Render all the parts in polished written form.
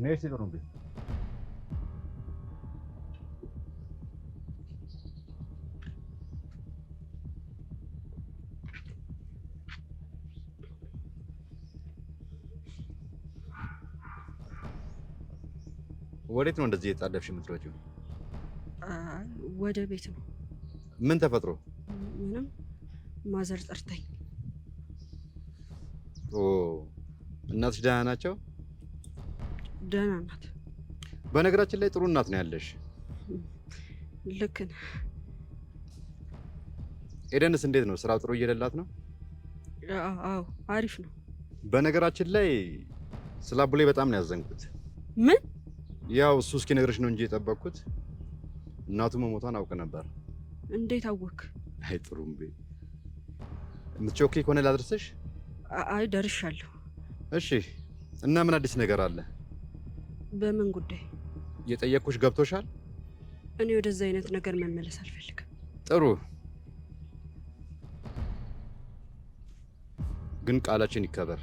ነይ ሲጥሩብኝ ወዴት ነው እንደዚህ የጣደፍሽ የምትሮጪው? ወደ ቤት ነው። ምን ተፈጥሮ? ምንም ማዘር ጠርታኝ። እናትሽ ደህና ናቸው? ደህና ናት። በነገራችን ላይ ጥሩ እናት ነው ያለሽ። ልክ ነህ። ኤደንስ እንዴት ነው? ስራው ጥሩ እየደላት ነው? አዎ አሪፍ ነው። በነገራችን ላይ ስለ አቡሌ በጣም ነው ያዘንኩት። ምን? ያው እሱ እስኪነግርሽ ነው እንጂ የጠበቅኩት እናቱ መሞቷን አውቅ ነበር። እንዴት አወክ? አይ ጥሩም የምትቾኪ ከሆነ ላድርስሽ? አይ ደርሻለሁ። እሺ እና ምን አዲስ ነገር አለ? በምን ጉዳይ? የጠየቅኩሽ ገብቶሻል? እኔ ወደዛ አይነት ነገር መመለስ አልፈልግም። ጥሩ ግን ቃላችን ይከበር።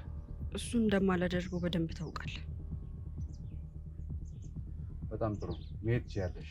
እሱ እንደማላደርገው በደንብ ታውቃለህ። በጣም ጥሩ መሄድ ትችያለሽ።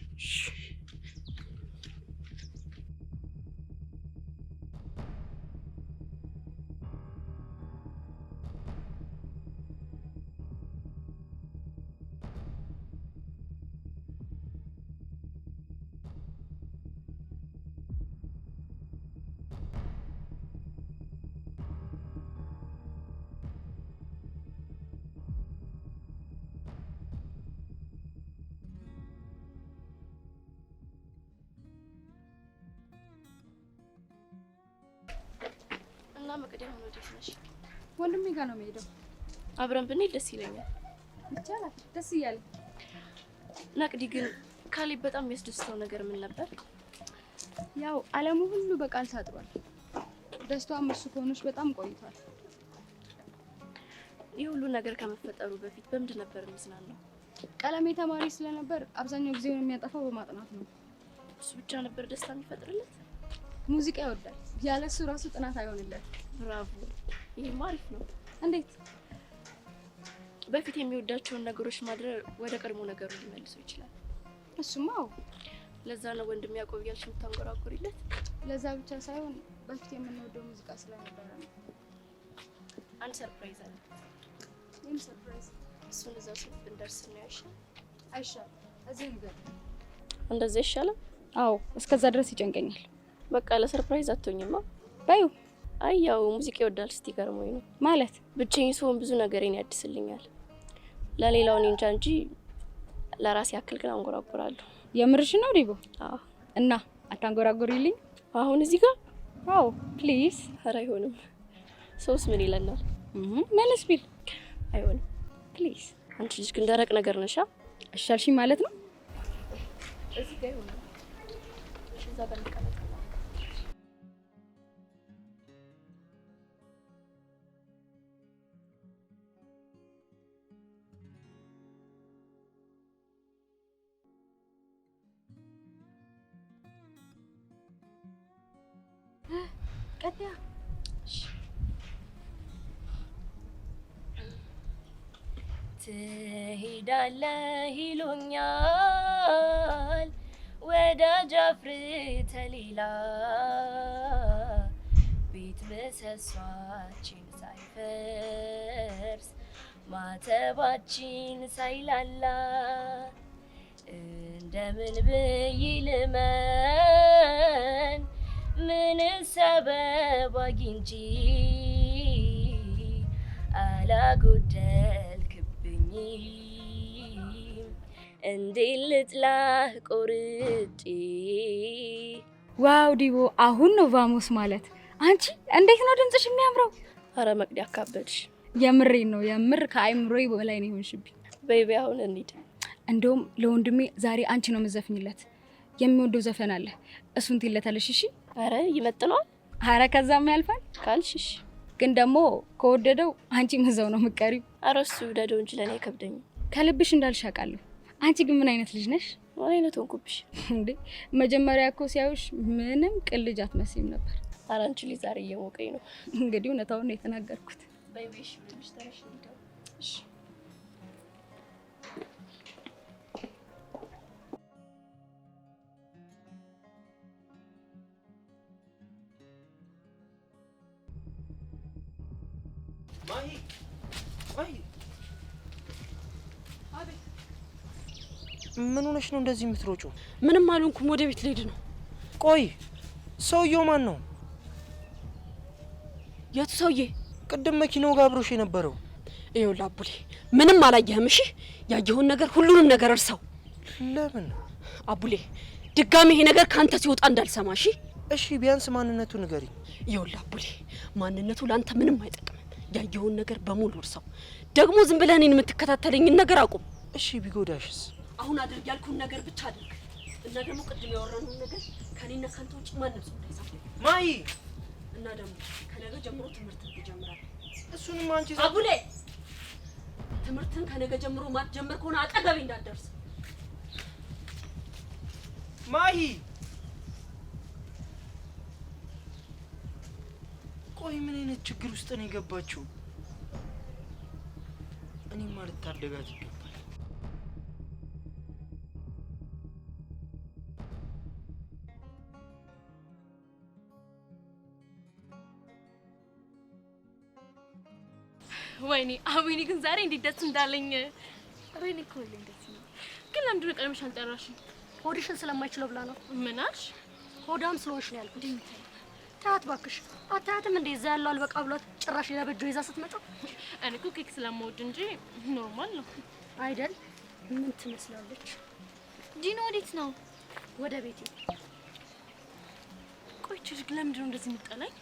እና መቅደም ሆኖ ደስ ነሽ? ወንድሜ ጋር ነው የምሄደው። አብረን ብንሄድ ደስ ይለኛል። ይቻላል፣ ደስ እያለኝ። ናቅዲ ግን ካሌብ በጣም የሚያስደስተው ነገር ምን ነበር? ያው ዓለሙ ሁሉ በቃል ታጥሯል። ደስታው እሱ ከሆነች በጣም ቆይቷል። ይህ ሁሉ ነገር ከመፈጠሩ በፊት በምንድን ነበር የሚዝናናው? ቀለሜ ተማሪ ስለነበር አብዛኛው ጊዜውን የሚያጠፋው በማጥናት ነው። እሱ ብቻ ነበር ደስታ የሚፈጥርለት? ሙዚቃ ይወዳል። ያለሱ ራሱ ጥናት አይሆንለት። ብራቮ! ይሄማ አሪፍ ነው። እንዴት? በፊት የሚወዳቸውን ነገሮች ማድረግ ወደ ቀድሞ ነገሩ ሊመልሰው ይችላል። እሱማ ለዛ ነው ወንድም ያዕቆብ እያልሽ የምታንጎራጉሪለት? ለዛ ብቻ ሳይሆን በፊት የምንወደው ሙዚቃ ስለነበረ ነው። አንድ ሰርፕራይዝ አለ። ይህም ሰርፕራይዝ እሱን እዛው ስልክ ብንደርስ ነው ያሻል? አይሻልም? እዚህ ንገር። እንደዛ ይሻላል? አዎ፣ እስከዛ ድረስ ይጨንቀኛል። በቃ ለሰርፕራይዝ አትሆኝማ? ባዩ አይ ያው ሙዚቃ ይወዳል። እስቲ ገርሞኝ ነው ማለት ብቻዬን ስሆን ብዙ ነገሬን ያድስልኛል። ለሌላው እኔ እንጃ እንጂ ለራሴ ያክል ግን አንጎራጉራለሁ። የምርሽ ነው ሪቦ? አዎ። እና አታንጎራጉሪልኝ አሁን እዚህ ጋር? አዎ ፕሊዝ። ኧረ አይሆንም። ሰውስ ምን ይለናል? መለስ ቢል አይሆንም። ፕሊዝ። አንቺ ልጅ ግን ደረቅ ነገር ነሻ። እሻልሽኝ ማለት ነው? እዚህ ጋር ይሆናል። እዛ ጋር እንቀመጥ። ቀጥያ ትሄዳለህ ይሉኛል ወዳጅ አፍርተህ ሌላ ቤት ምሰሷችን ሳይፈርስ ማተባችን ሳይላላ እንደምን ብዬ ልመን ምን ሰበብ አግኝቼ አላጎደልክብኝ እንዴት ልጥላህ ቆርጬ። ዋው ዲቦ፣ አሁን ነው ቫሞስ ማለት። አንቺ እንዴት ነው ድምጽሽ የሚያምረው! አረ መቅዲ አካበድሽ። የምሬን ነው፣ የምር ከአይምሮዬ በላይ ነው የሆንሽብኝ። በይቤ አሁን እንሂድ። እንደውም ለወንድሜ ዛሬ አንቺ ነው የምትዘፍኝለት። የሚወደው ዘፈን አለ፣ እሱን ትይለታለሽ። እሺ? አረ ይመጥነዋል። አረ ከዛም ያልፋል ካልሽሽ። ግን ደግሞ ከወደደው አንቺ መዛው ነው የምትቀሪው። አረ እሱ ወደደው እንጂ ለኔ አይከብደኝም። ከልብሽ እንዳልሽ አውቃለሁ። አንቺ ግን ምን አይነት ልጅ ነሽ? ምን አይነት ሆንኩብሽ እንዴ? መጀመሪያ እኮ ሲያዩሽ ምንም ቅን ልጅ አትመስይም ነበር። አረ አንቺ ልጅ ዛሬ እየሞቀኝ ነው። እንግዲህ እውነታውን ነው የተናገርኩት። በይቤሽ ብለሽ ተረሽ እንዲደው። እሺ ማሂ አቤት። ምን ሆነሽ ነው እንደዚህ የምትሮጪው? ምንም አልሆንኩም፣ ወደ ቤት ልሄድ ነው። ቆይ ሰውየው ማን ነው? የቱ ሰውዬ? ቅድም መኪናው ጋር አብሮሽ የነበረው። ይኸውልህ አቡሌ፣ ምንም አላየህም። እሺ፣ ያየኸውን ነገር ሁሉንም ነገር እርሳው። ለምን አቡሌ? ድጋሚ ይሄ ነገር ካንተ ሲወጣ እንዳልሰማ። እሺ? እሺ፣ ቢያንስ ማንነቱ ንገሪኝ። ይኸውልህ አቡሌ፣ ማንነቱ ላንተ ምንም አይጠቅምም። ያየኸውን ነገር በሙሉ እርሳው። ደግሞ ዝም ብለህ እኔን የምትከታተለኝን ነገር አቁም። እሺ፣ ቢጎዳሽስ? አሁን አድርግ ያልኩህን ነገር ብቻ አድርግ። እና ደግሞ ቅድም ያወራነውን ነገር ከኔና ካንተ ውጭ ማንም ሰው እንዳይሰማ። ማሂ፣ እና ደግሞ ከነገ ጀምሮ ትምህርትን ትጀምራለህ። እሱንም አንቺ አቡሌ፣ ትምህርትን ከነገ ጀምሮ ማትጀምር ከሆነ አጠገቤ እንዳትደርስ። ማሂ፣ ቆይ ምን አይነት ችግር ውስጥ ነው የገባችው? እኔማ ልታደጋት ይገባል። ወይኔ አዊኒ ግን ዛሬ እንዴት ደስ እንዳለኝ። ወይኔ እኮ እንደዚህ ነው። ግን ለምንድን ነው ቀድመሽ አልጠራሽኝ? ሆድሽን ስለማይችለው ብላ ነው። ምን አልሽ? ሆዳም ስለሆንሽ ነው ያልኩት። ታያት ባክሽ። አታያትም እንዴ እዛ ያለው አልበቃ ብሏት ጭራሽ ሌላ በጆ ይዛ ስትመጣ። እኔ እኮ ኬክ ስለማወድ እንጂ ኖርማል ነው አይደል? ምን ትመስላለች? ዲኖ ወዴት ነው? ወደ ቤቴ። ቆይ ችግር ለምንድን ነው እንደዚህ የምትጠላኝ?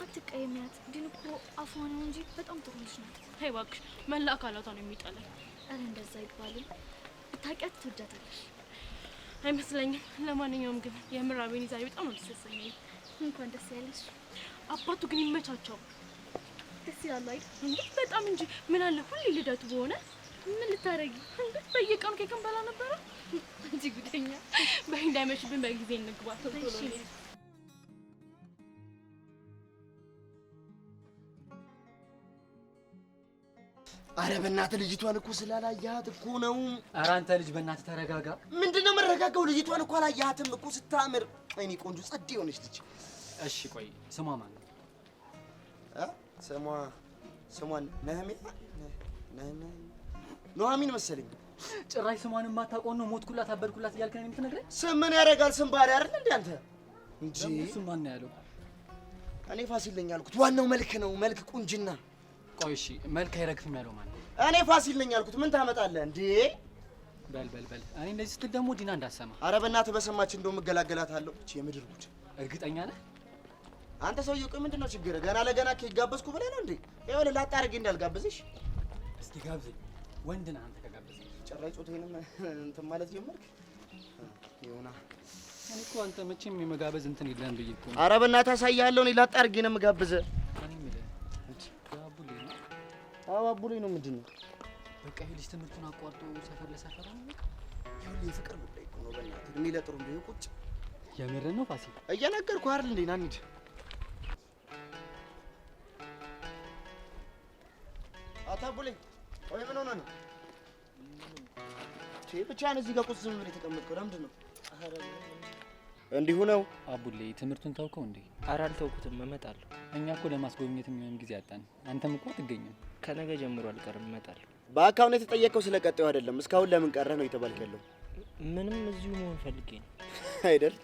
አትቀየሚያት። ዲኖ እኮ አፏን ነው እንጂ በጣም ጥሩ ልጅ ናት። ተይ እባክሽ፣ መላ አካላቷ ነው የሚጠላኝ። አረ እንደዛ ይባላል። ብታውቂያት ትወዳታለሽ። አይመስለኝም። ለማንኛውም ግን የምር አቤኔ ዛሬ በጣም ነው ደስ ያሰኘኝ። እንኳን ደስ ያለሽ። አባቱ ግን ይመቻቸው። ደስ ይላል አይደል? እንዴ በጣም እንጂ። ምን አለ ሁሌ ልደቱ በሆነ። ምን ልታረጊ? እንዴ በየቀኑ ኬክ እንበላ ነበረ። እንጂ ጉደኛ። እንዳይመሽብን በጊዜ እንግባ። ቶሎ ነው። አረ በእናትህ ልጅቷን እኮ ስላላያት እኮ ነው። አረ አንተ ልጅ በእናትህ ተረጋጋ። ምንድነው መረጋጋው? ልጅቷን እኮ አላያትም እኮ ስታምር። አይኔ ቆንጆ ጸድ የሆነች ልጅ። እሺ ቆይ ስሟ ማን ነው? ስሟን ኑሐሚን መሰለኝ። ጭራሽ ስሟን የማታውቀውን ነው ሞትኩላት አበድኩላት እያልክ ነው የምትነግረኝ? ስም ምን ያደርጋል? ስም ባሪ አይደል እንዴ አንተ? እንጂ እሱ ማን ነው ያለው? እኔ ፋሲል ነኝ ያልኩት። ዋናው መልክ ነው፣ መልክ ቁንጅና። ቆይ እሺ መልክ አይረግፍም ያለው ማን ነው? እኔ ፋሲል ነኝ ያልኩት። ምን ታመጣለህ እንዴ? በል እኔ እንደዚህ ስትል ደግሞ ዲና እንዳሰማ። አረ በእናትህ በሰማች እንደው እገላገላታለሁ። እቺ የምድር ጉድ። እርግጠኛ ነህ? አንተ ሰውዬው ቆይ ምንድነው ችግር? ገና ለገና ኬክ ጋበዝኩ ብለህ ነው እንዴ? ይኸውልህ ላጣ አድርጌ እንዳልጋብዝሽ። እስቲ ጋብዘኝ። ወንድ ነህ አንተ ከጋበዝኝ። ጭራሽ ጾቴንም እንትን ማለት ጀመርክ? ይሁና። እኔ እኮ አንተ መቼም የመጋበዝ እንትን የለህም ብዬ እኮ ነው። አረ በእናትህ አሳይሃለሁ። እኔ ላጣ አድርጌ ነው የምጋብዝህ። እኔ የምልህ አቡሌ ነው? አዎ አቡሌ ነው። ምንድን ነው? በቃ ይሄ ልጅ ትምህርቱን አቋርጦ ሰፈር ለሰፈር ነው። ይኸውልህ የፍቅር ጉዳይ እኮ ነው። በእናትህ እድሜ ለጥሩ እንደው ቁጭ። የምርህን ነው ፋሲል? እየነገርኩህ አይደል እንዴ? ና እንሂድ። አቶ አቡሌ ቆይ ምን ሆነህ ነው? ብቻህን እዚህ ጋር ቁጭ ዝም ብለህ የተቀመጥከው ለምንድን ነው? እንዲሁ ነው። አቡሌ ትምህርቱን ታውቀው እንዴ? ኧረ አልተውኩትም፣ እመጣለሁ። እኛ እኮ ለማስጎብኘት የሚሆን ጊዜ አጣን። አንተም እኮ አትገኝም። ከነገ ጀምሮ አልቀርም፣ እመጣለሁ። በአካውንት የተጠየቀው ስለ ቀጣዩ አይደለም። እስካሁን ለምን ቀረህ ነው የተባልክ ያለው? ምንም እዚሁ መሆን ፈልጌ ነው። አይደል?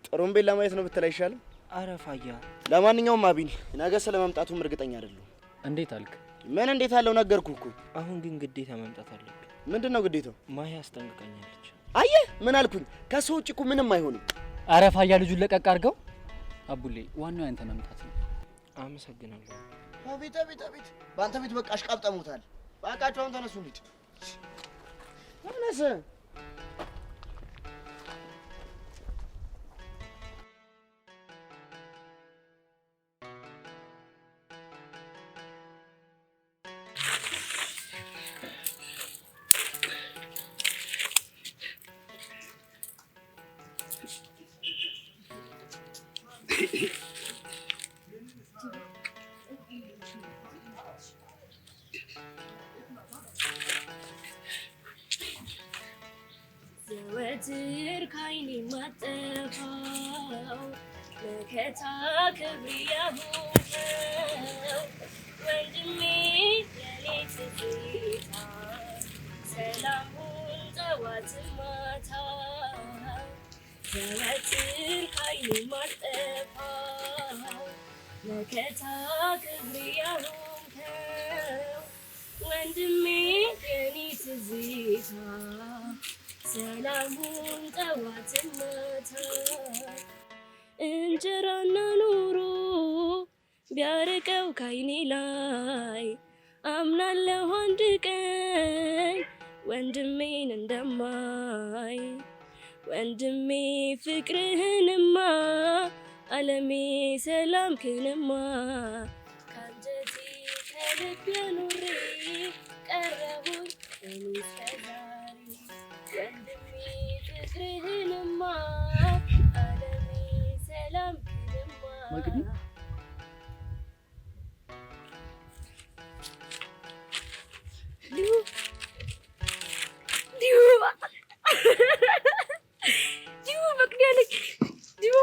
ጥሩምቤን ለማየት ነው ብትል አይሻልም? አረ ፋያ። ለማንኛውም አቢኒ ነገ ስለመምጣቱም እርግጠኛ አይደለሁም። እንዴት አልክ? ምን እንዴት አለው? ነገርኩህ እኮ። አሁን ግን ግዴታ መምጣት አለብኝ። ምንድነው ግዴታው? ማሂ አስጠንቅቀኛለች። አየህ ምን አልኩኝ? ከሰው ውጭ እኮ ምንም አይሆንም። አረ ፋያ ልጁን ለቀቅ አድርገው። አቡሌ ዋናው ያንተ መምጣት ነው። አመሰግናለሁ። አቤት አቤት አቤት! በአንተ ቤት በቃ አሽቃብጠሙታል። በቃችሁ አሁን ተነሱ እንሂድ። ተነስ። ዘወትር ካይኔ ማጠፋው መከታ ክብር ያሆነው ወንድሜ የኔ ትዝታ ሰላሙን ጠዋት ማታ ዘወትር ካይኔ ማጠፋ መከታ ክብሬ ያሆንከው ወንድሜ የኔ ትዝታ ሰላሙን ጠዋት ማታ እንጀራና ኑሮ ቢያርቀው ካይኔ ላይ አምናለሁ አንድ ቀን ወንድሜን እንደማይ ወንድሜ ፍቅርህንማ ዓለሜ ሰላምክንማ ካንጀቴ ከልቤ ኑሬ ቀረቡኝ እኔ እስከዛሬ ወንድሜ ፍቅርህንማ ዓለሜ ሰላምክንማ ዲሁ መቅዲያለች ዲሁ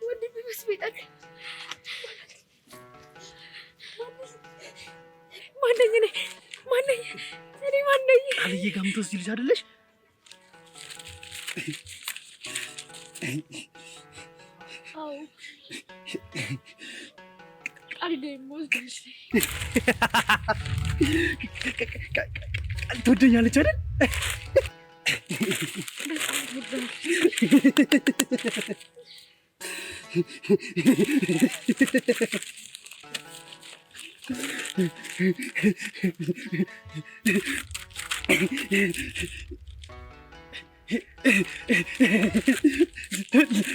ወንድሜ መስቤጠቅ ማነኝ እኔ ማነኝ ቃልዬ ጋር የምትወስጂ ልጅ አይደለሽ? አዎ ቃል የምወስድልሽ ቃል ትወደኛለች አይደል?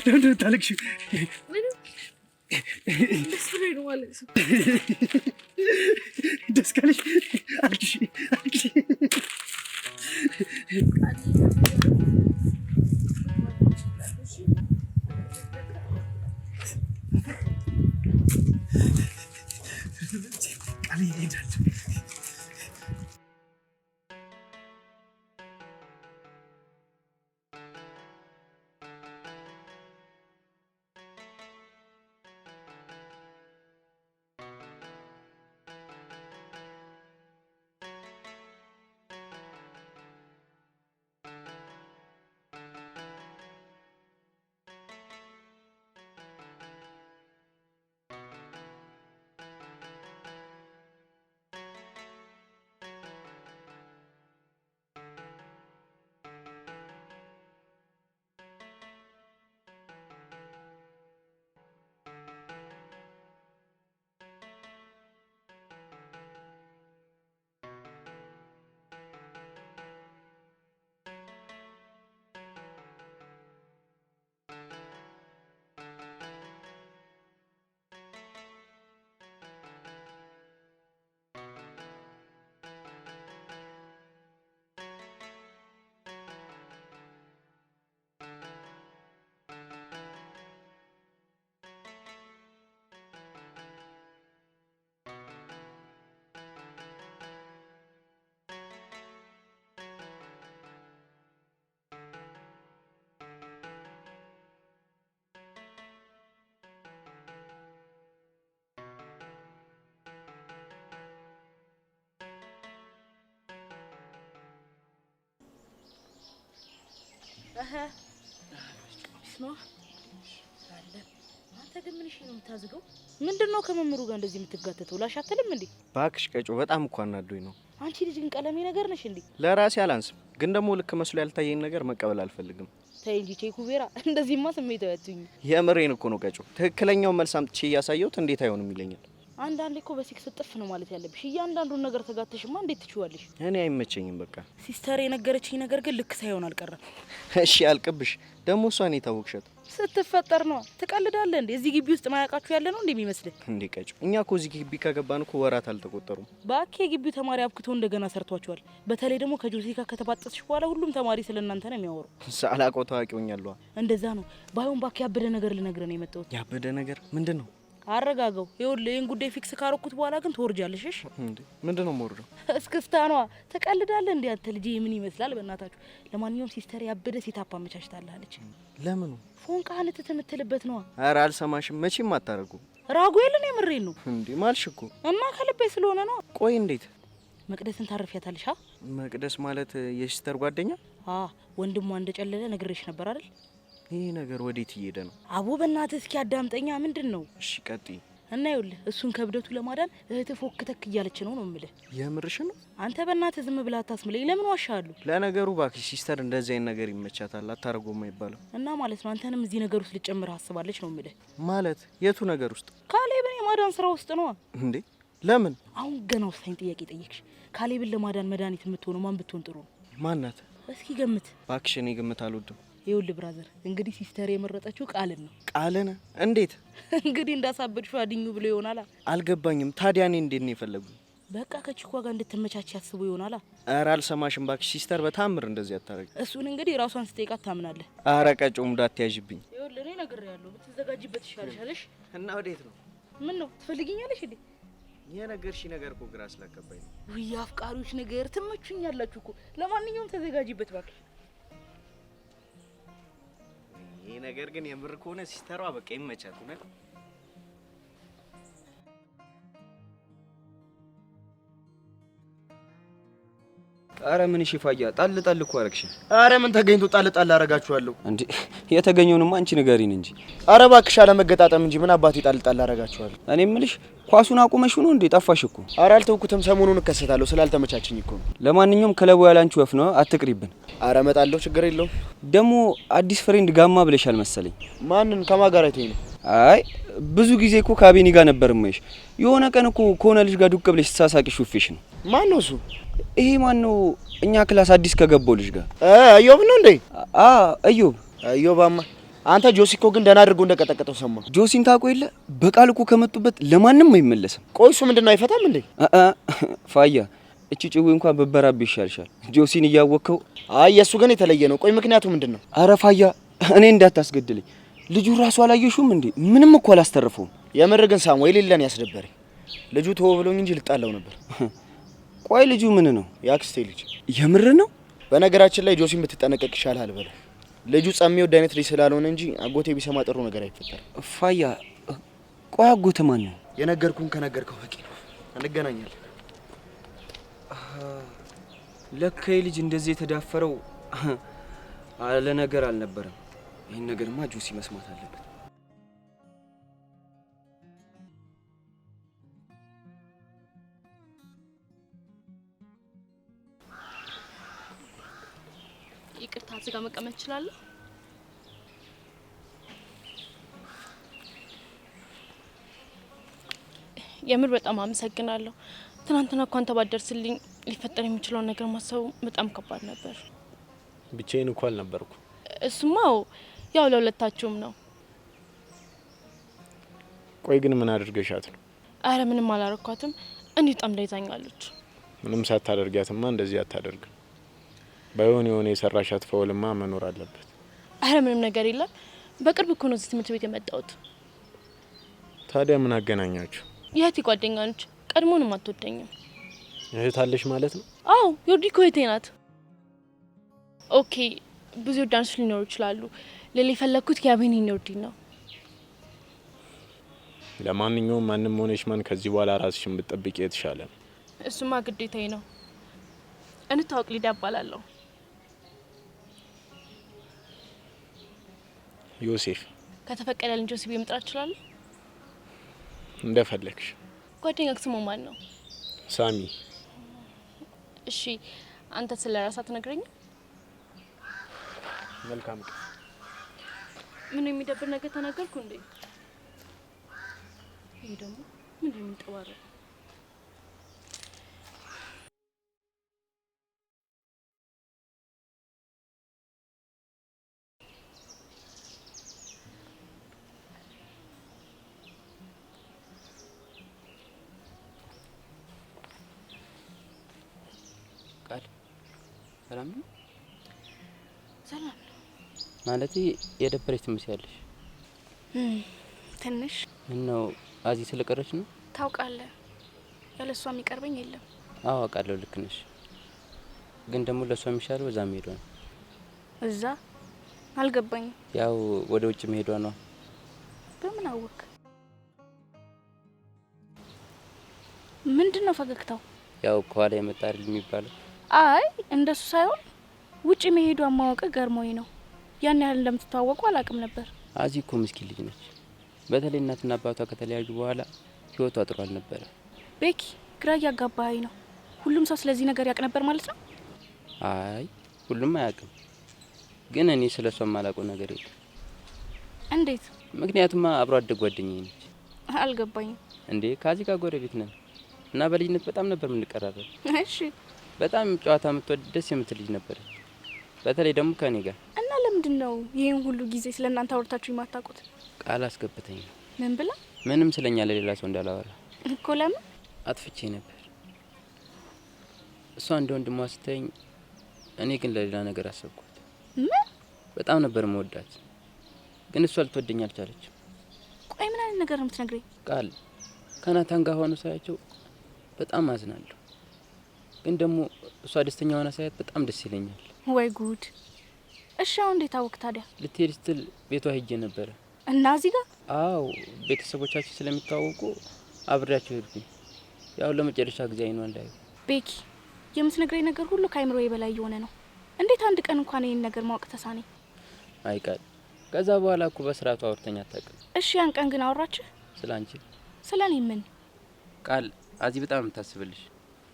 ለምን ታለቅሺው? ደስ ብሎኝ ነው ማለት ነው። ደስ ካለሽ አልቅሺ አልቅሺ። ቃልዬ እሄዳለሁ። አንተ ግን ምን ነው የምታዝገው? ምንድነው ከመምሩ ጋር እንደዚህ የምትጋተተው? ላሽ አትልም እንዴ? ባክሽ ቀጮ በጣም እኮ አናዶኝ ነው። አንቺ ልጅ ግን ቀለሜ ነገር ነሽ እንዴ? ለራሴ አላንስም፣ ግን ደግሞ ልክ መስሎ ያልታየኝ ነገር መቀበል አልፈልግም። ተይ እንጂ ቼኩቬራ፣ እንደዚህማ ስሜታዊ አትሁኝ። የምሬን እኮ ነው ቀጮ። ትክክለኛው መልስ አምጥቼ እያሳየሁት እንዴት አይሆንም ይለኛል። አንዳንዴ እኮ በሲክስ ጥፍ ነው ማለት ያለብሽ። እያንዳንዱን ነገር ተጋተሽማ እንዴት ትችዋለሽ? እኔ አይመቸኝም በቃ። ሲስተር የነገረችኝ ነገር ግን ልክ ሳይሆን አልቀረም። እሺ አልቅብሽ። ደግሞ እሷን የታወቅሻት ስትፈጠር ነው። ትቀልዳለህ እንዴ? እዚህ ግቢ ውስጥ ማያውቃችሁ ያለ ነው እንዴ የሚመስልህ? እንዴ ቀጮ፣ እኛ እኮ እዚህ ግቢ ከገባን እኮ ወራት አልተቆጠሩም። ባኬ ግቢው ተማሪ አብክቶ እንደገና ሰርቷቸዋል። በተለይ ደግሞ ከጆሴ ጋር ከተባጠስሽ በኋላ ሁሉም ተማሪ ስለእናንተ ነው የሚያወሩ። ሳላውቀው ታዋቂ ሆኛለሁ። እንደዛ ነው። ባይሆን ባኬ ያበደ ነገር ልነግርህ ነው የመጣሁት። ያበደ ነገር ምንድን ነው? አረጋጋው። ይኸውልህ ይሄን ጉዳይ ፊክስ ካረኩት በኋላ ግን ትወርጃለሽ። እሺ እንዴ ምንድን ነው የምወርደው? እስክስታ ነዋ። ትቀልዳለህ እንዴ አንተ ልጅ? ምን ይመስላል በእናታችሁ። ለማንኛውም ሲስተር ያበደ ሴታፕ አመቻችታለች። ለምኑ? ፎንቃህን ትምትልበት ነዋ። ኧረ አልሰማሽም። መቼም አታረጉ። ራጉኤልን የምሬን ነው እንዴ ማልሽ እኮ እና ከልቤ ስለሆነ ነው። ቆይ እንዴት መቅደስን ታረፊያታለሽ? መቅደስ ማለት የሲስተር ጓደኛ? ወንድሟ እንደጨለለ ነግሬሽ ነበር አይደል? ይሄ ነገር ወዴት እየሄደ ነው? አቦ በእናትህ እስኪ አዳምጠኛ። ምንድን ነው? እሺ ቀጥይ። እና ይኸውልህ እሱን ከብደቱ ለማዳን እህትህ ፎክተክ እያለች ነው የምልህ። የምርሽ ነው? አንተ በእናትህ ዝም ብለህ አታስምለኝ። ለምን ዋሻለሁ? ለነገሩ እባክሽ ሲስተር እንደዚህ አይነት ነገር ይመቻታል፣ አታረጎም አይባልም። እና ማለት ነው አንተንም እዚህ ነገር ውስጥ ልጨምርህ አስባለች ነው የምልህ። ማለት የቱ ነገር ውስጥ? ካሌብን የማዳን ስራ ውስጥ ነው። እንዴ ለምን? አሁን ገና ወሳኝ ጥያቄ ጠየቅሽ። ካሌብን ለማዳን መድኃኒት የምትሆነው ማን ብትሆን ጥሩ ነው? ማናት? እስኪ ገምት። እባክሽ እኔ ግምት አልወድም። ይኸውልህ ብራዘር፣ እንግዲህ ሲስተር የመረጠችው ቃልን ነው። ቃልን? እንዴት? እንግዲህ እንዳሳበድሽው አድኙ ብሎ ይሆናል። አልገባኝም። ታዲያ እኔ እንዴት ነው የፈለጉኝ? በቃ ከቺኳ ጋር እንድትመቻች ያስቡ ይሆናል። ኧረ አልሰማሽም እባክሽ። ሲስተር በታምር እንደዚህ አታረጊ። እሱን እንግዲህ ራሷን ስትጠይቃት ታምናለህ። ኧረ ቀጮ እንዳትያዥብኝ። ይኸውልህ እኔ ነግሬሃለሁ፣ ብትዘጋጅበት ይሻልሻልሽ። እና ወዴት ነው? ምን ነው ትፈልጊኛለሽ እንዴ? የነገርሽ ነገር እኮ ግራ ስለገባኝ ነው። ውይ አፍቃሪዎች ነገር ትመቹኛላችሁ እኮ። ለማንኛውም ተዘጋጅበት እባክሽ። ይሄ ነገር ግን የምር ከሆነ ሲስተሯ በቃ ይመቻት ነው። አረ ምን ሽፋያ ጣል ጣል እኮ አረግሽ። አረ ምን ተገኝቶ ጣል ጣል አረጋችኋለሁ እንዴ? የተገኘውንማ አንቺ ንገሪን እንጂ። አረ እባክሽ አለመገጣጠም እንጂ ምን አባቴ ጣል ጣል አረጋችኋለሁ። እኔ እምልሽ ኳሱን አቁመሽ ነው እንዴ? ጠፋሽ እኮ። አረ አልተውኩትም፣ ሰሞኑን እከሰታለሁ ስላልተመቻችኝ እኮ ነው። ለማንኛውም ክለቡ ያላንቺ ወፍ ነው፣ አትቅሪብን። አረ እመጣለሁ፣ ችግር የለውም። ደግሞ አዲስ ፍሬንድ ጋማ ብለሻል መሰለኝ። ማንን? ከማን ጋር አይተኝ ነው? አይ ብዙ ጊዜ እኮ ካቢኒ ጋር ነበር የማይሽ። የሆነ ቀን እኮ ከሆነ ልጅ ጋር ዱቅ ብለሽ ተሳሳቂሽ ሹፌሽ ነው። ማን ነው እሱ? ይሄ ማን ነው? እኛ ክላስ አዲስ ከገባው ልጅ ጋር። እዮብ ነው እንዴ? እዮብ። እዮባማ አንተ ጆሲ እኮ ግን ደህና አድርጎ እንደቀጠቀጠው ሰማ። ጆሲን ታውቀው የለ? በቃል እኮ ከመጡበት ለማንም አይመለስም። ቆይ እሱ ምንድነው አይፈታም እንዴ? ፋያ እቺ ጭዌ እንኳን በበራብ ይሻልሻል። ጆሲን እያወቀው። አይ የሱ ግን የተለየ ነው። ቆይ ምክንያቱ ምንድነው? አረ ፋያ እኔ እንዳታስገድልኝ። ልጁ ራሱ አላየሹም እንዴ? ምንም እኮ አላስተረፈውም። የምር ግን ሳሙኤል የለን ያስደበረኝ። ልጁ ተወው ብሎኝ እንጂ ልጣለው ነበር። ቆይ ልጁ ምን ነው? ያክስቴ ልጅ። የምር ነው? በነገራችን ላይ ጆሲን ብትጠነቀቅ ይሻልሃል በለው። ልጁ ጸም የሚወድ አይነት ልጅ ስላልሆነ እንጂ አጎቴ ቢሰማ ጥሩ ነገር አይፈጠርም። ፋያ ቆይ አጎቴ ማን ነው? የነገርኩን ከነገርከው በቂ ነው። እንገናኛለን። ለካ ልጅ እንደዚህ የተዳፈረው አለ ነገር አልነበረም። ይሄን ነገርማ ጆሲ መስማት አለበት። ይቅርታ እዚህ ጋር መቀመጥ እችላለሁ? የምር በጣም አመሰግናለሁ። ትናንትና እንኳን ተባደርስልኝ ሊፈጠር የሚችለውን ነገር ማሰቡ በጣም ከባድ ነበር። ብቻዬን እንኳን አልነበርኩ። እሱማው ያው ለሁለታችሁም ነው። ቆይ ግን ምን አድርገሻት ነው? አረ ምንም አላረኳትም። እንዲሁ ጠምዳ ይዛኛለች። ምንም ሳታደርጊያትማ እንደዚህ አታደርግም። ባይሆን የሆነ የሰራሻት ፈውልማ መኖር አለበት። አረ ምንም ነገር የለም። በቅርብ እኮ ነው እዚህ ትምህርት ቤት የመጣሁት። ታዲያ ምን አገናኛችሁ? የእህቴ ጓደኛ ነች። ቀድሞንም አትወደኝም። እህት አለሽ ማለት ነው? አዎ ዮርዲ እኮ እህቴ ናት። ኦኬ ብዙ ዳንስ ሊኖሩ ይችላሉ። ሌላ የፈለኩት ያቤኔን ዮርዲ ነው። ለማንኛውም ማንም ሆነሽ ማን ከዚህ በኋላ ራስሽን ብትጠብቂ የተሻለ ነው። እሱማ ግዴታዬ ነው። እንታወቅ ሊዳ እባላለሁ። ዮሴፍ። ከተፈቀደልኝ ጆሴፍ መጥራት እችላለሁ? እንደፈለግሽ። ጓደኛክ ስሙ ማን ነው? ሳሚ። እሺ አንተ ስለ ራስህ ትነግረኝ? መልካም ቀን። ምን የሚደብር ነገር ተናገርኩ እንዴ? ይሄ ደግሞ ምን የሚንጠባረቅ? ሰላም ነው? ሰላም ነው ማለት የደበረች ትመስያለሽ። ትንሽ ምን ነው አዚ ስለቀረች ነው? ታውቃለህ፣ ያለሷ የሚቀርበኝ የለም። አዎ አውቃለሁ፣ ልክ ነሽ። ግን ደግሞ ለሷ የሚሻለው እዛ መሄዷ ነው። እዛ አልገባኝም። ያው ወደ ውጭ መሄዷ ነው። በምን አወቅ? ምንድነው ፈገግታው? ያው ከኋላ የመጣ አይደል የሚባለው? አይ እንደሱ ሳይሆን ውጪ መሄዷን ማወቅ ገርሞኝ ነው። ያን ያህል እንደምትተዋወቁ አላውቅም ነበር። አዚ እኮ ምስኪን ልጅ ነች። በተለይ እናትና አባቷ ከተለያዩ በኋላ ህይወቷ ጥሩ አልነበረ። ቤኪ ግራ እያጋባኸኝ ነው። ሁሉም ሰው ስለዚህ ነገር ያውቅ ነበር ማለት ነው? አይ ሁሉም አያውቅም፣ ግን እኔ ስለሷ የማላውቀው ነገር የለም። እንዴት? ምክንያቱም አብሮ አደግ ጓደኛዬ ነች። አልገባኝም። እንዴ ከዚህ ጋር ጎረቤት ነን እና በልጅነት በጣም ነበር የምንቀራረብ። እሺ። በጣም ጨዋታ የምትወድ ደስ የምትል ልጅ ነበረች። በተለይ ደግሞ ከኔ ጋር። እና ለምንድን ነው ይሄን ሁሉ ጊዜ ስለእናንተ አውርታችሁ የማታውቁት? ቃል አስገብተኝ ነው። ምን ብላ? ምንም ስለኛ ለሌላ ሰው እንዳላወራ እኮ። ለምን? አጥፍቼ ነበር። እሷ እንደ ወንድሟ ስትኝ፣ እኔ ግን ለሌላ ነገር አሰብኳት። ምን? በጣም ነበር መወዳት፣ ግን እሷ ልትወደኝ አልቻለችም። ቆይ ምን አይነት ነገር ነው የምትነግረኝ? ቃል ከናታን ጋር ሆኖ ሳያቸው በጣም አዝናለሁ፣ ግን ደግሞ እሷ ደስተኛ ሆና ሳያት በጣም ደስ ይለኛል። ወይ ጉድ! እሺ አሁን እንዴት አወቅ ታዲያ? ልትሄድ ስትል ቤቷ ሄጄ ነበረ። እና እዚህ ጋር? አዎ ቤተሰቦቻችን ስለሚታወቁ አብሬያቸው ሄድኩኝ። ያው ለመጨረሻ ጊዜ አይኗ እንዳዩ። ቤኪ የምትነግረኝ ነገር ሁሉ ከአይምሮዬ በላይ የሆነ ነው። እንዴት አንድ ቀን እንኳን ይሄን ነገር ማወቅ ተሳነኝ? አይቃል ከዛ በኋላ እኮ በስርዓቱ አውርተኛ አታውቅም። እሺ ያን ቀን ግን አወራችሁ? ስላንቺ? ስለኔ ምን? ቃል አዚ በጣም የምታስብልሽ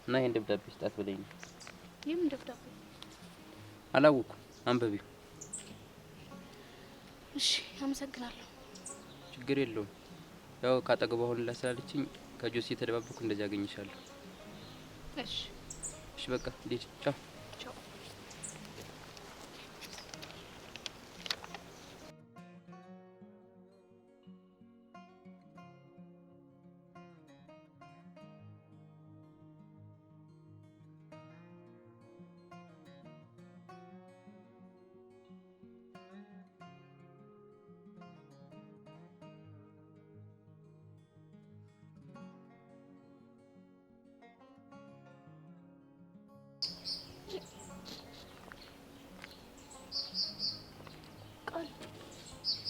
እና ይሄን ደብዳቤ ስጣት ብለኝ ነው። የምን ደብዳቤ? አላወኩም፣ አንበቢው። እሺ አመሰግናለሁ። ችግር የለውም። ያው ካጠገቧ ሆነላ ስላለችኝ ከጆሲ የተደባበኩ እንደዚህ አገኝሻለሁ። እሺ እሺ በቃ ልሂድ። ቻው ቻው።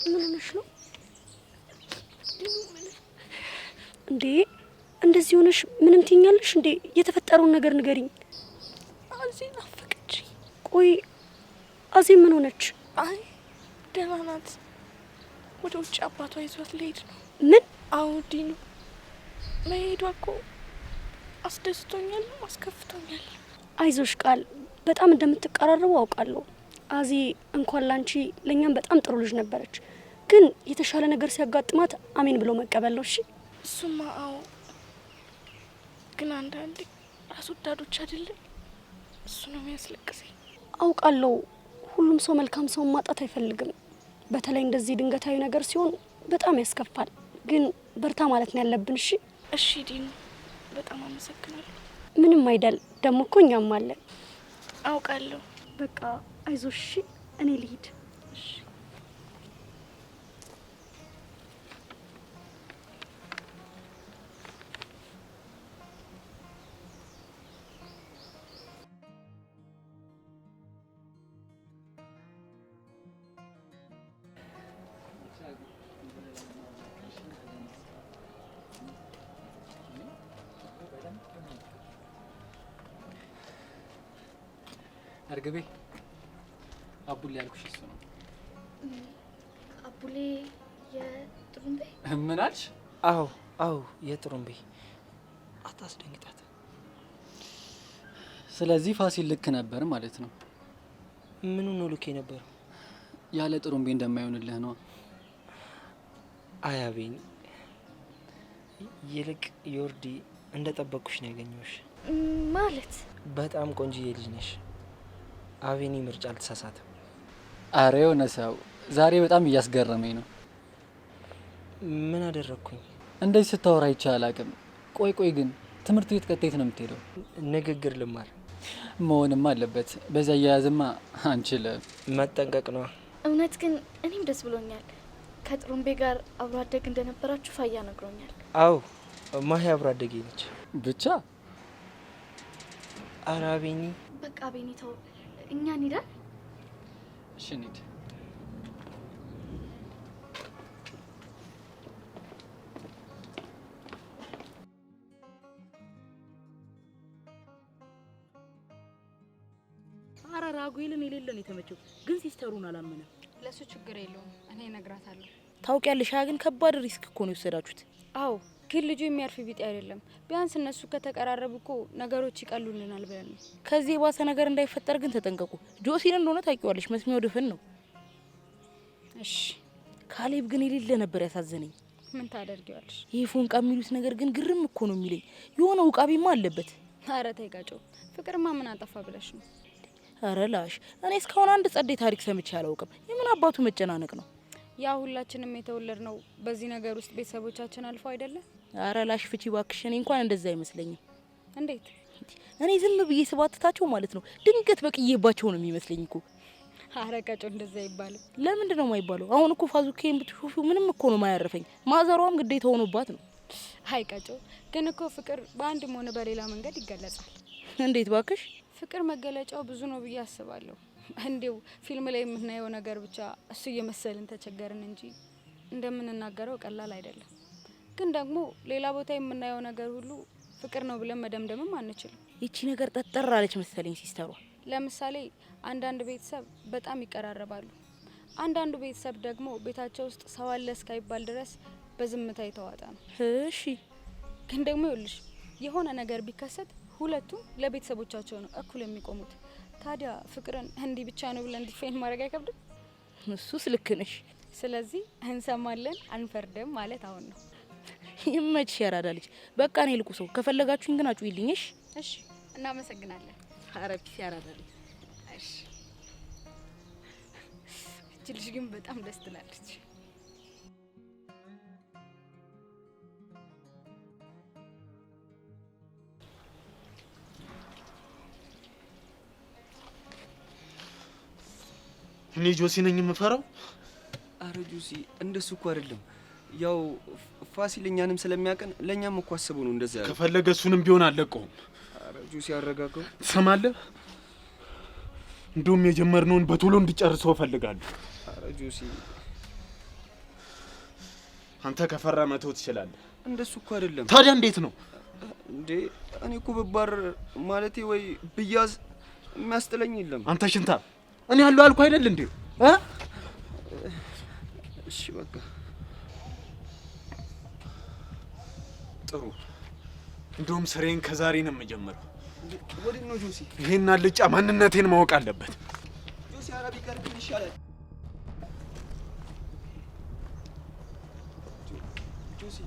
ምን ሆነሽ ነው እንዴ? እንደዚህ ሆነሽ ምንም ትይኛለሽ እንዴ? የተፈጠረውን ነገር ንገሪኝ። አዚ ናፈቀች። ቆይ አዚ ምን ሆነች? አይ ደህና ናት። ወደ ውጭ አባቷ ይዟት ልሄድ ነው። ምን? አዎ ዲኑ መሄዷ እኮ አስደስቶኛል፣ አስከፍቶኛል። አይዞሽ ቃል፣ በጣም እንደምትቀራረቡ አውቃለሁ። አዚ እንኳን ላንቺ ለኛም በጣም ጥሩ ልጅ ነበረች። ግን የተሻለ ነገር ሲያጋጥማት አሜን ብሎ መቀበል ነው። እሺ እሱማ አዎ፣ ግን አንዳንዴ ራስ ወዳዶች አይደለም፣ እሱ ነው የሚያስለቅሰኝ። አውቃለሁ። ሁሉም ሰው መልካም ሰውን ማጣት አይፈልግም። በተለይ እንደዚህ ድንገታዊ ነገር ሲሆን በጣም ያስከፋል። ግን በርታ ማለት ነው ያለብን። እሺ እሺ ዲኑ፣ በጣም አመሰግናለሁ። ምንም አይደል። ደግሞ እኮ እኛም አለን። አውቃለሁ። በቃ አይዞሽ። እሺ እኔ ልሂድ። እሺ እርግቤ አቡሌ ያልኩሽ እሱ ነው። አቡሌ የጥሩምቤ? ምን አልሽ? አዎ አዎ የጥሩምቤ። አታስደንግጣት። ስለዚህ ፋሲል ልክ ነበር ማለት ነው። ምኑ ነው ልክ የነበረው? ያለ ጥሩምቤ እንደማይሆንልህ ነው። አያቤን ይልቅ ዮርዲ እንደጠበቅኩሽ ነው ያገኘሁሽ። ማለት በጣም ቆንጆዬ ልጅ ነሽ። አቤኒ ምርጫ አልተሳሳተም። አረ የሆነ ሰው ዛሬ በጣም እያስገረመኝ ነው። ምን አደረግኩኝ? እንደዚህ ስታወራ አይቼ አላውቅም። ቆይ ግን ትምህርት ቤት ቀጥታ የት ነው የምትሄደው? ንግግር ልማር። መሆንም አለበት። በዛ አያያዝማ አንችልም። መጠንቀቅ ነው። እውነት ግን እኔም ደስ ብሎኛል። ከጥሩምቤ ጋር አብሮ አደግ እንደነበራችሁ ፋያ ነግሮኛል። አዎ ማሂ አብሮ አደጌ ነች። ብቻ አረ አቤኒ በቃ አቤኒ ተው፣ እኛ እንሂዳለን። እሺ እንሂድ። ራጉኤልን የሌለን የተመቸው ግን ሲስተሩን አላመነም። ለሱ ችግር የለውም እኔ እነግራታለሁ። ታውቂያለሽ ግን ከባድ ሪስክ እኮ ነው የወሰዳችሁት። አዎ ግን ልጁ የሚያርፍ ቢጤ አይደለም። ቢያንስ እነሱ ከተቀራረቡ እኮ ነገሮች ይቀሉልናል ብለን ነው። ከዚህ የባሰ ነገር እንዳይፈጠር ግን ተጠንቀቁ። ጆሲን እንደሆነ ታውቂዋለሽ፣ መስሚያው ድፍን ነው። እሺ ካሌብ ግን የሌለ ነበር ያሳዘነኝ። ምን ታደርጊዋለሽ? ይሄ ፎንቃ የሚሉት ነገር ግን ግርም እኮ ነው የሚለኝ። የሆነ ውቃቢማ አለበት። አረ ተይ ጋጮ፣ ፍቅርማ ምን አጠፋ ብለሽ ነው? አረ ላሽ፣ እኔ እስካሁን አንድ ጸዴ ታሪክ ሰምቼ አላውቅም። የምን አባቱ መጨናነቅ ነው? ያ ሁላችንም የተወለድ ነው በዚህ ነገር ውስጥ ቤተሰቦቻችን አልፈው አይደለ? አረ ላሽ ፍቺ ባክሽ። እኔ እንኳን እንደዛ አይመስለኝም። እንዴት? እኔ ዝም ብዬ ስባትታቸው ማለት ነው ድንገት በቅዬባቸው ነው የሚመስለኝ እኮ። አረ ጋጮ እንደዛ ይባላል። ለምንድን ነው የማይባለው? አሁን እኮ ፋዙኬን ብትሾፊው ምንም እኮ ነው ማያረፈኝ። ማዘሯም ግዴታ ሆኖባት ነው። አይ ጋጮ ግን እኮ ፍቅር በአንድም ሆነ በሌላ መንገድ ይገለጻል። እንዴት ባክሽ? ፍቅር መገለጫው ብዙ ነው ብዬ አስባለሁ። እንዴው ፊልም ላይ የምናየው ነገር ብቻ እሱ እየመሰልን ተቸገርን እንጂ እንደምንናገረው ቀላል አይደለም። ግን ደግሞ ሌላ ቦታ የምናየው ነገር ሁሉ ፍቅር ነው ብለን መደምደምም አንችልም። ይቺ ነገር ጠጠር አለች መሰለኝ ሲስተሯ። ለምሳሌ አንዳንድ ቤተሰብ በጣም ይቀራረባሉ። አንዳንዱ ቤተሰብ ደግሞ ቤታቸው ውስጥ ሰው አለ እስካይባል ድረስ በዝምታ የተዋጣ ነው። እሺ ግን ደግሞ ይኸውልሽ የሆነ ነገር ቢከሰት ሁለቱም ለቤተሰቦቻቸው ነው እኩል የሚቆሙት። ታዲያ ፍቅርን እንዲህ ብቻ ነው ብለን ዲፌንድ ማድረግ አይከብድም? እሱስ ልክ ነሽ። ስለዚህ እንሰማለን አንፈርድም ማለት አሁን ነው። ይመችሽ ያራዳልሽ። በቃ እኔ ልቁ ሰው ከፈለጋችሁኝ ግን አጩይልኝሽ። እሺ እናመሰግናለን። አረፒስ ያራዳልሽ። እሺ እቺ ልጅ ግን በጣም ደስ ትላለች። እኔ ጆሲ ነኝ የምፈራው? አረ ጆሲ እንደሱ እኮ አይደለም። ያው ፋሲል እኛንም ስለሚያቀን ለኛም እኮ አስቦ ነው እንደዛ ያለው። ከፈለገ እሱንም ቢሆን አለቀውም። አረ ጆሲ አረጋጋው። ትሰማለህ? እንደውም የጀመርነውን በቶሎ እንዲጨርሰው እፈልጋለሁ። አረ ጆሲ አንተ ከፈራ መተው ትችላለህ። እንደሱ እኮ አይደለም። ታዲያ እንዴት ነው እንዴ? እኔ እኮ ብባር ማለቴ ወይ ብያዝ የሚያስጥለኝ የለም። አንተ ሽንታ እኔ ያለው አልኩ አይደል እንዴ? እሺ በቃ ጥሩ። እንደውም ስሬን ከዛሬ ነው የምጀምረው። ወዴት ነው ጆሲ? ይሄን አልጫ ማንነቴን ማወቅ አለበት። ጆሲ አረቢ ጋር ግን ይሻላል። ጆሲ